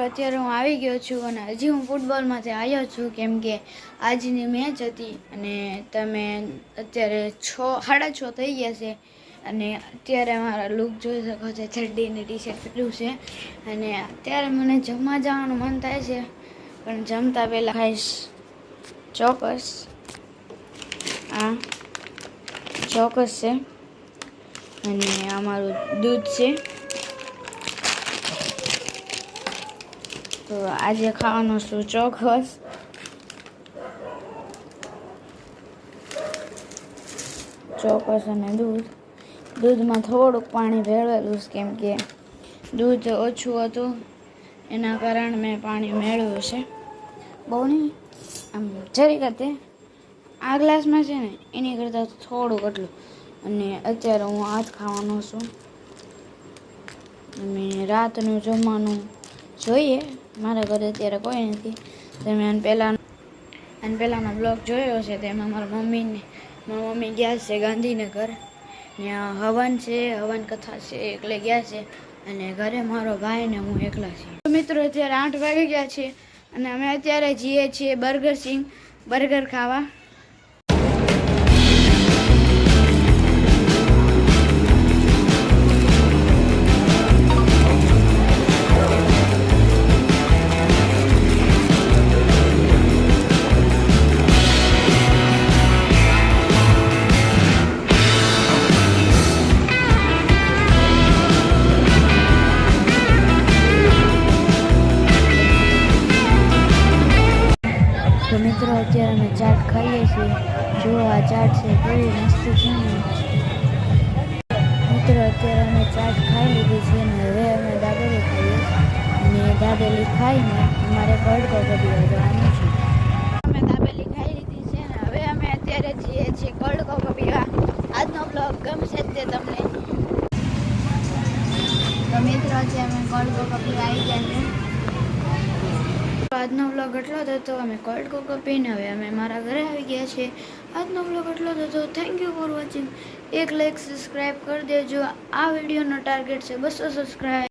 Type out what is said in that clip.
અત્યારે હું આવી ગયો છું અને હજી હું ફૂટબોલમાંથી આવ્યો છું કેમ કે આજની મેચ હતી અને તમે અત્યારે 6:30 થઈ ગયા છે અને અત્યારે મારા લુક જોઈ શકો છો. ચડ્ડીની ટી-શર્ટ પહેર્યું છે અને અત્યારે મને જમવા જવાનું મન થાય છે પણ જમતા પહેલાં ખાઈશ ચોકસ. આ ચોકસ છે અને આ મારું દૂધ છે. તો આજે ખાવાનું છું ચોકસ. ચોકસ અને દૂધમાં થોડુંક પાણી ભેળવેલું છે કેમ કે દૂધ ઓછું હતું એના કારણે મેં પાણી મેળવ્યું છે. બહુ નહીં, આમ જરીક હતી. આ ગ્લાસમાં છે ને એની કરતાં થોડુંક એટલું. અને અત્યારે હું આ જ ખાવાનો છું અને રાતનું જમવાનું જોઈએ. મારા ઘરે અત્યારે કોઈ નથી. તમે પહેલાંનો બ્લોગ જોયો છે તેમાં મારી મમ્મી ગયા છે ગાંધીનગર. ત્યાં હવન છે, હવન કથા છે, એકલે ગયા છે અને ઘરે મારો ભાઈ ને હું એકલા છીએ. મિત્રો અત્યારે 8 વાગી ગયા છે અને અમે અત્યારે જઈએ છીએ બર્ગર ખાવા. તો મિત્રો અત્યારે અમે ચાટ ખાઈએ છીએ. જો આ ચાટ છે કેવી મસ્ત છે ને. મિત્રો અત્યારે અમે ચાટ ખાઈ લીધી છે અને હવે અમે દાબેલી ખાઈએ અને દાબેલી ખાઈને અમારે કડકો કપીવા જવાનું છે. અમે દાબેલી ખાઈ લીધી છે અને હવે અમે અત્યારે જઈએ છીએ કડકો કપીવા. આજનો બ્લોગ ગમશે તે તમને. તો મિત્રો અત્યારે અમે કડકો કપીવા આવી ગયા છે. આજનો બ્લોગ એટલો જ હતો. અમે કોલ્ડ કોકો પીને હવે અમે મારા ઘરે આવી ગયા છે. આજનો બ્લોગ એટલો જ હતો. Thank you for watching. એક લાઈક સબસ્ક્રાઈબ કરી દેજો. આ વિડીયોનો ટાર્ગેટ છે 200 સબસ્ક્રાઈબ.